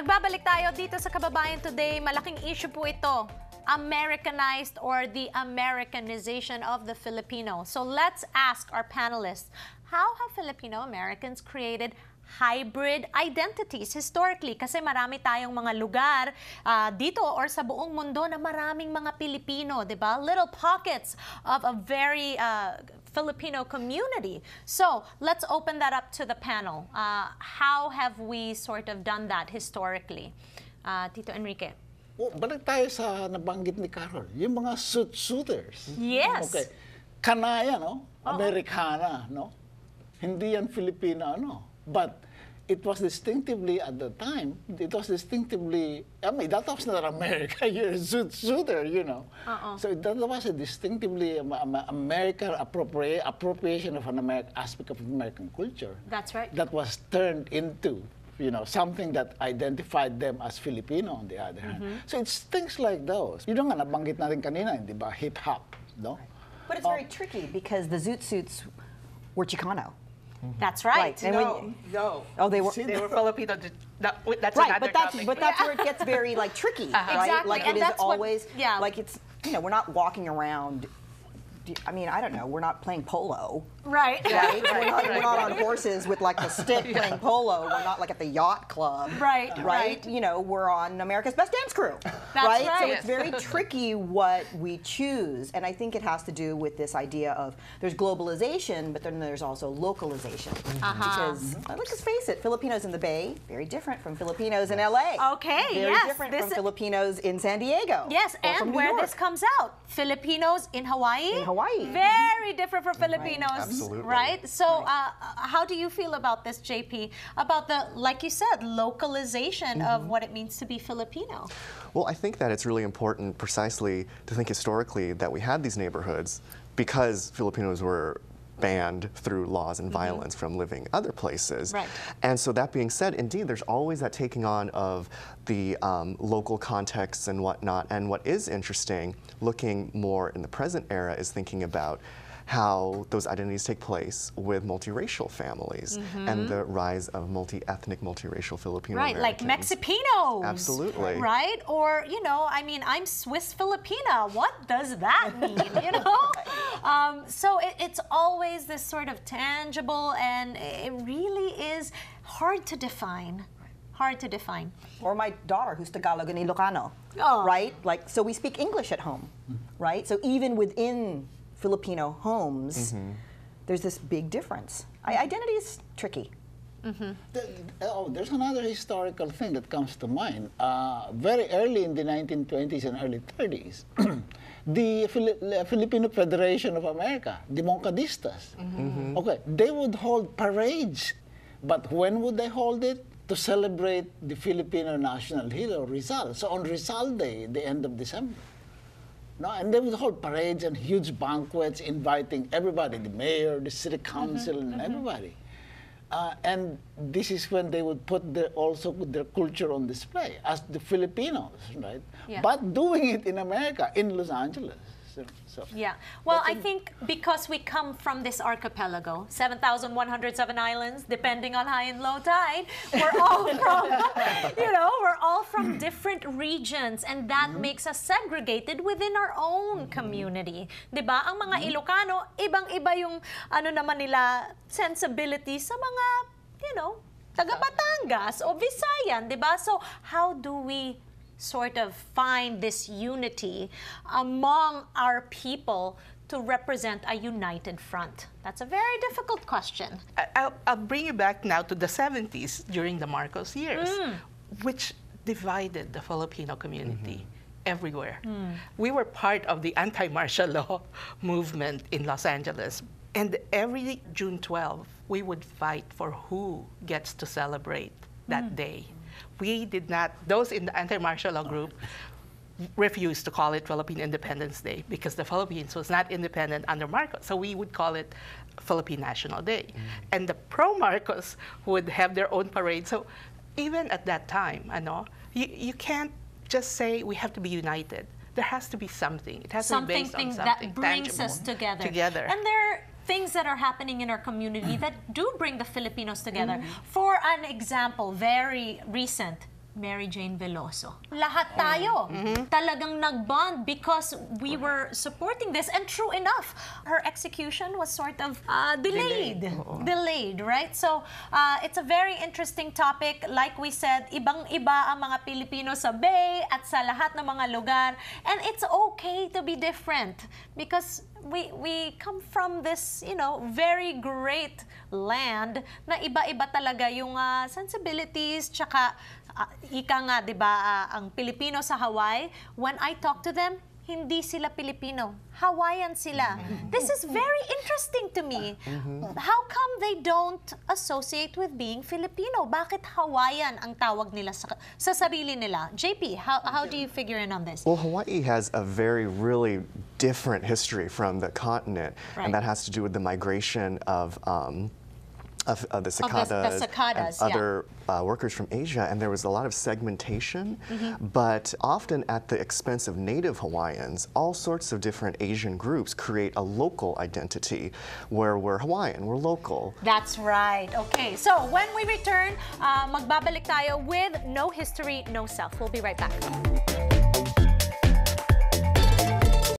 Nagbabalik tayo dito sa Kababayan Today. Malaking issue po ito. Americanized or the Americanization of the Filipino. So let's ask our panelists, how have Filipino-Americans created hybrid identities historically? Kasi marami tayong mga lugar dito or sa buong mundo na maraming mga Pilipino, di ba? Little pockets of a very Filipino community. So let's open that up to the panel. How have we sort of done that historically? Tito Enrique. Oh, balik tayo sa nabanggit ni Carol, yung mga suiters. Yes. Okay. Kanaya, no? Americana, no? Hindi yan Filipino, no? But it was distinctively, at the time, it was distinctively, I mean, that was not America, you're a suitor, you know. So that was a distinctively American appropriation of an American aspect of American culture. That's right. That was turned into, you know, something that identified them as Filipino on the other hand. So it's things like those. Yun nga, nabanggit natin kanina, di ba? Hip-hop, no? But it's very tricky because the zoot suits were Chicano. That's right. No. Oh, they were Filipino. That's right, another topic. but that's where it gets very like tricky, right? Exactly. Like and it is that's always yeah. like it's, you know, we're not walking around. I mean, I don't know. We're not playing polo, Right. right? We're not on horses with like the stick playing polo. We're not like at the yacht club, Right. Right. You know, we're on America's Best Dance Crew, That's right? right. So it's very tricky what we choose, and I think it has to do with this idea of there's globalization, but then there's also localization. Because let's just face it, Filipinos in the Bay very different from Filipinos in LA. Okay. Very yes. different from Filipinos in San Diego. Yes, or from and New where York. this comes out, Filipinos in Hawaii. In Hawaii. Very different from Filipinos. Absolutely. Right? So how do you feel about this, JP? About the, like you said, localization of what it means to be Filipino? Well, I think that it's really important precisely to think historically that we had these neighborhoods because Filipinos were banned through laws and violence from living other places. Right. And so that being said, indeed, there's always that taking on of the local contexts and whatnot. And what is interesting, looking more in the present era, is thinking about how those identities take place with multiracial families and the rise of multi-ethnic, multiracial Filipino-Americans. Right, like Mexipinos. Absolutely. Right? Or, you know, I mean, I'm Swiss Filipina. What does that mean, you know? So it's always this sort of tangible, and it really is hard to define. Hard to define. Or my daughter, who's Tagalog and Ilocano, right? Like, so we speak English at home, right? So even within Filipino homes, there's this big difference. Identity is tricky. There's another historical thing that comes to mind. Very early in the 1920s and early 30s, the Filipino Federation of America, the Moncadistas, okay, they would hold parades. But when would they hold it? To celebrate the Filipino national hero, Rizal. So on Rizal Day, the end of December. No, and they would hold parades and huge banquets inviting everybody, the mayor, the city council, and everybody. And this is when they would put also their culture on display as the Filipinos, right? Yeah. But doing it in America, in Los Angeles. So yeah. Well, I think because we come from this archipelago, 7,107 islands, depending on high and low tide, we're all from, you know, we're all from different regions, and that makes us segregated within our own community. Diba? Ang mga Ilocano, ibang-iba yung ano naman nila sensibility sa mga, you know, taga Batangas o Visayan, diba? So how do we sort of find this unity among our people to represent a united front? That's a very difficult question. I'll bring you back now to the 70s during the Marcos years, which divided the Filipino community everywhere. We were part of the anti-martial law movement in Los Angeles. And every June 12, we would fight for who gets to celebrate that day. We did not, those in the anti-martial law group refused to call it Philippine Independence Day because the Philippines was not independent under Marcos. So we would call it Philippine National Day. And the pro-Marcos would have their own parade. So even at that time, you can't just say we have to be united. There has to be something. It has to be based on something that brings tangible. us together. And there are things that are happening in our community that do bring the Filipinos together. For an example, very recent, Mary Jane Veloso. Lahat tayo talagang nag-bond because we were supporting this. And true enough, her execution was sort of delayed. Delayed, right? So it's a very interesting topic. Like we said, ibang-iba ang mga Pilipino sa Bay at sa lahat ng mga lugar. And it's okay to be different because we come from this, you know, very great land na iba-iba talaga yung sensibilities, tsaka ika nga, di ba, ang Pilipino sa Hawaii, when I talk to them, hindi sila Pilipino. Hawaiian sila. This is very interesting to me. How come they don't associate with being Filipino? Bakit Hawaiian ang tawag nila sa sarili nila? JP, how do you figure in on this? Well, Hawaii has a really different history from the continent, and that has to do with the migration of the cicadas, and other workers from Asia, and there was a lot of segmentation, but often at the expense of native Hawaiians. All sorts of different Asian groups create a local identity where we're Hawaiian, we're local. That's right. Okay, so when we return, magbabalik tayo with No History, No Self. We'll be right back.